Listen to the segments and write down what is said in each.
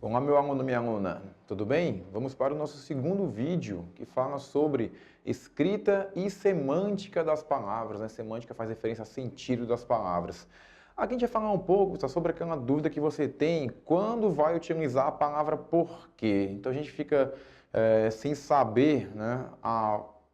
Olá, meu aluno, minha aluna, tudo bem? Vamos para o nosso segundo vídeo, que fala sobre escrita e semântica das palavras, né? Semântica faz referência ao sentido das palavras. Aqui a gente vai falar um pouco sobre aquela dúvida que você tem quando vai utilizar a palavra porquê. Então a gente fica sem saber, né,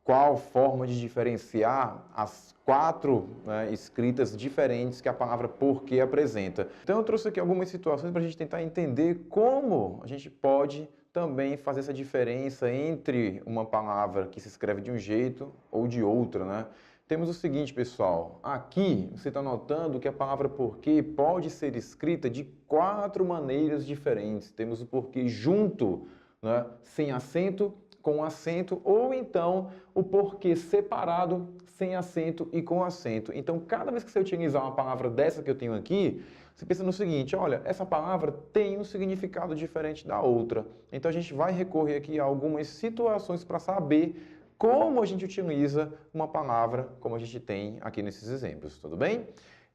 qual forma de diferenciar as quatro escritas diferentes que a palavra porquê apresenta. Então eu trouxe aqui algumas situações para a gente tentar entender como a gente pode também fazer essa diferença entre uma palavra que se escreve de um jeito ou de outra, né? Temos o seguinte, pessoal, aqui você está notando que a palavra porquê pode ser escrita de quatro maneiras diferentes. Temos o porquê junto, né, sem acento, com acento, ou então o porquê separado, sem acento e com acento. Então, cada vez que você utilizar uma palavra dessa que eu tenho aqui, você pensa no seguinte, olha, essa palavra tem um significado diferente da outra. Então, a gente vai recorrer aqui a algumas situações para saber como a gente utiliza uma palavra como a gente tem aqui nesses exemplos, tudo bem?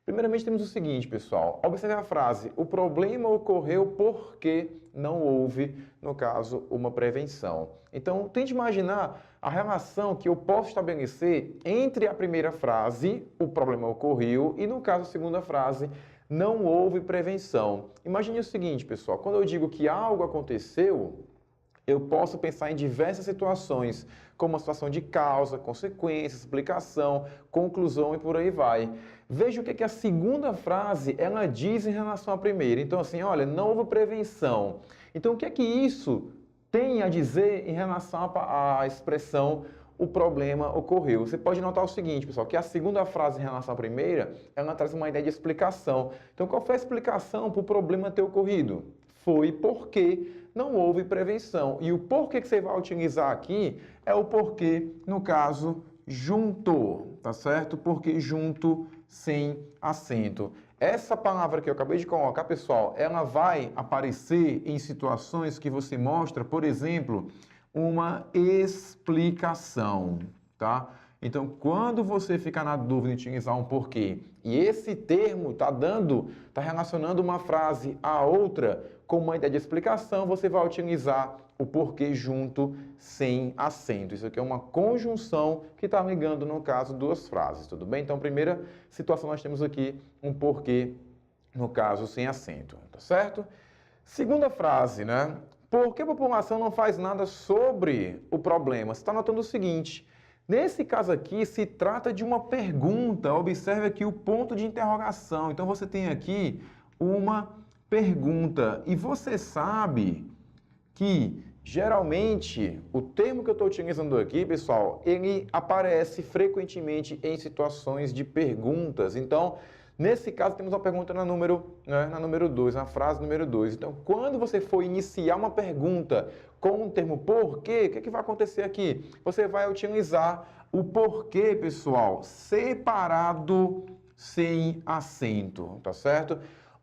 Primeiramente, temos o seguinte, pessoal. Observe a frase, o problema ocorreu porque não houve, no caso, uma prevenção. Então, tente imaginar a relação que eu posso estabelecer entre a primeira frase, o problema ocorreu, e, no caso, a segunda frase, não houve prevenção. Imagine o seguinte, pessoal. Quando eu digo que algo aconteceu, eu posso pensar em diversas situações, como a situação de causa, consequência, explicação, conclusão e por aí vai. Veja o que a segunda frase ela diz em relação à primeira. Então, assim, olha, não houve prevenção. Então, o que é que isso tem a dizer em relação à expressão o problema ocorreu? Você pode notar o seguinte, pessoal, que a segunda frase em relação à primeira, ela traz uma ideia de explicação. Então, qual foi a explicação para o problema ter ocorrido? Foi porque não houve prevenção. E o porquê que você vai utilizar aqui é o porquê, no caso, junto, tá certo? Porque junto, sem acento. Essa palavra que eu acabei de colocar, pessoal, ela vai aparecer em situações que você mostra, por exemplo, uma explicação, tá? Então, quando você ficar na dúvida de utilizar um porquê, e esse termo está relacionando uma frase a outra com uma ideia de explicação, você vai utilizar o porquê junto sem acento. Isso aqui é uma conjunção que está ligando, no caso, duas frases, tudo bem? Então, primeira situação, nós temos aqui um porquê, no caso, sem acento, tá certo? Segunda frase, né? Por que a população não faz nada sobre o problema? Você está notando o seguinte, nesse caso aqui, se trata de uma pergunta. Observe aqui o ponto de interrogação. Então, você tem aqui uma pergunta. E você sabe que, geralmente, o termo que eu estou utilizando aqui, pessoal, ele aparece frequentemente em situações de perguntas. Então, nesse caso, temos uma pergunta na número 2, na frase número 2. Então, quando você for iniciar uma pergunta com o termo porquê, o que vai acontecer aqui? Você vai utilizar o porquê, pessoal, separado sem acento, tá certo?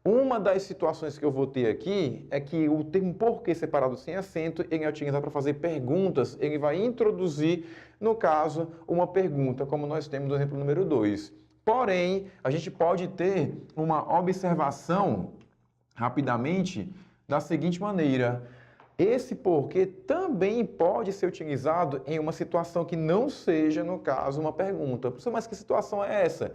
Uma das situações que eu vou ter aqui é que o termo porquê separado sem acento, ele é utilizado para fazer perguntas, ele vai introduzir, no caso, uma pergunta, como nós temos no exemplo número 2. Porém, a gente pode ter uma observação, rapidamente, da seguinte maneira. Esse porquê também pode ser utilizado em uma situação que não seja, no caso, uma pergunta. Professor, mas que situação é essa?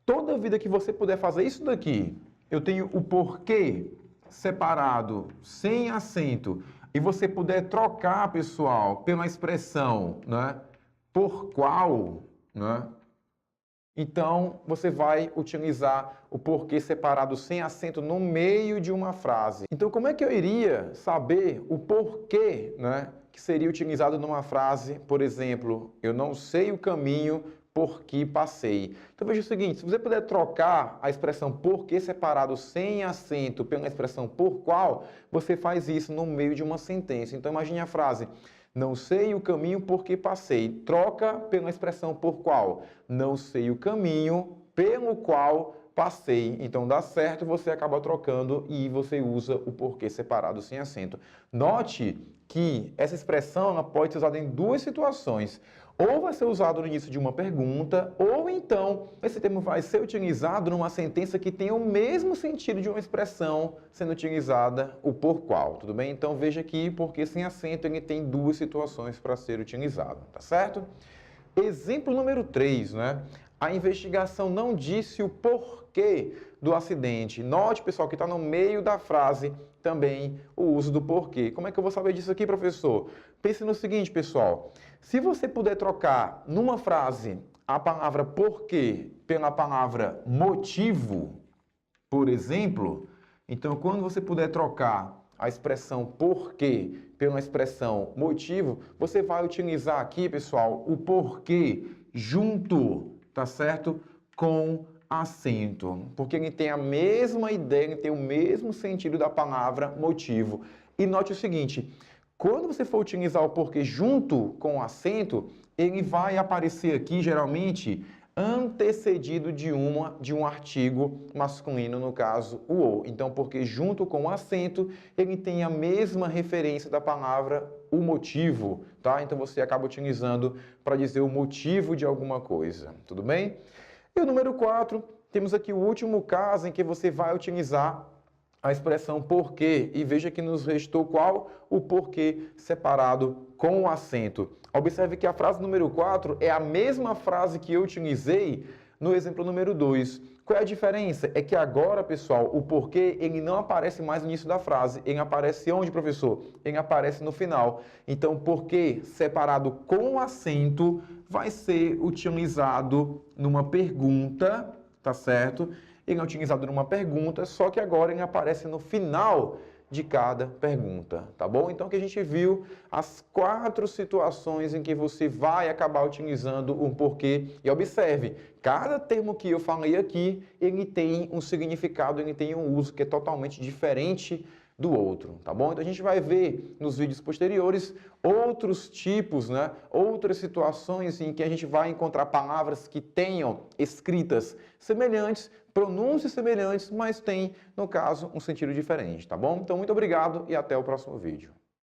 Toda vida que você puder fazer isso daqui, eu tenho o porquê separado, sem acento, e você puder trocar, pessoal, pela expressão, né, por qual, né? Então, você vai utilizar o porquê separado sem acento no meio de uma frase. Então, como é que eu iria saber o porquê, né, que seria utilizado numa frase, por exemplo, eu não sei o caminho por que passei. Então, veja o seguinte, se você puder trocar a expressão porquê separado sem acento pela expressão por qual, você faz isso no meio de uma sentença. Então, imagine a frase, não sei o caminho por que passei. Troca pela expressão por qual. Não sei o caminho pelo qual passei. Então, dá certo, você acaba trocando e você usa o porquê separado sem acento. Note que essa expressão ela pode ser usada em duas situações. ou vai ser usado no início de uma pergunta, ou então esse termo vai ser utilizado numa sentença que tenha o mesmo sentido de uma expressão sendo utilizada, o por qual, tudo bem? Então veja aqui, porque sem acento ele tem duas situações para ser utilizado, tá certo? Exemplo número 3, né? A investigação não disse o porquê do acidente. Note, pessoal, que está no meio da frase também o uso do porquê. Como é que eu vou saber disso aqui, professor? Pense no seguinte, pessoal. Se você puder trocar numa frase a palavra porquê pela palavra motivo, por exemplo, então quando você puder trocar a expressão porquê pela expressão motivo, você vai utilizar aqui, pessoal, o porquê junto, tá certo? Com acento, porque ele tem a mesma ideia, ele tem o mesmo sentido da palavra motivo. E note o seguinte, quando você for utilizar o porquê junto com o acento, ele vai aparecer aqui, geralmente, antecedido de um artigo masculino, no caso, o ou. Então, porque junto com o acento, ele tem a mesma referência da palavra o motivo, tá? Então, você acaba utilizando para dizer o motivo de alguma coisa, tudo bem? E o número 4, temos aqui o último caso em que você vai utilizar a expressão porquê, e veja que nos restou qual? O porquê separado com o acento. Observe que a frase número 4 é a mesma frase que eu utilizei no exemplo número 2. Qual é a diferença? É que agora, pessoal, o porquê ele não aparece mais no início da frase. Ele aparece onde, professor? Ele aparece no final. Então, porquê separado com acento vai ser utilizado numa pergunta, tá certo? Ele é utilizado numa pergunta, só que agora ele aparece no final de cada pergunta, tá bom? Então, que a gente viu as 4 situações em que você vai acabar utilizando um porquê. E observe, cada termo que eu falei aqui, ele tem um significado, ele tem um uso que é totalmente diferente do outro, tá bom? Então, a gente vai ver nos vídeos posteriores outros tipos, né? Outras situações em que a gente vai encontrar palavras que tenham escritas semelhantes, pronúncias semelhantes, mas tem, no caso, um sentido diferente, tá bom? Então, muito obrigado e até o próximo vídeo.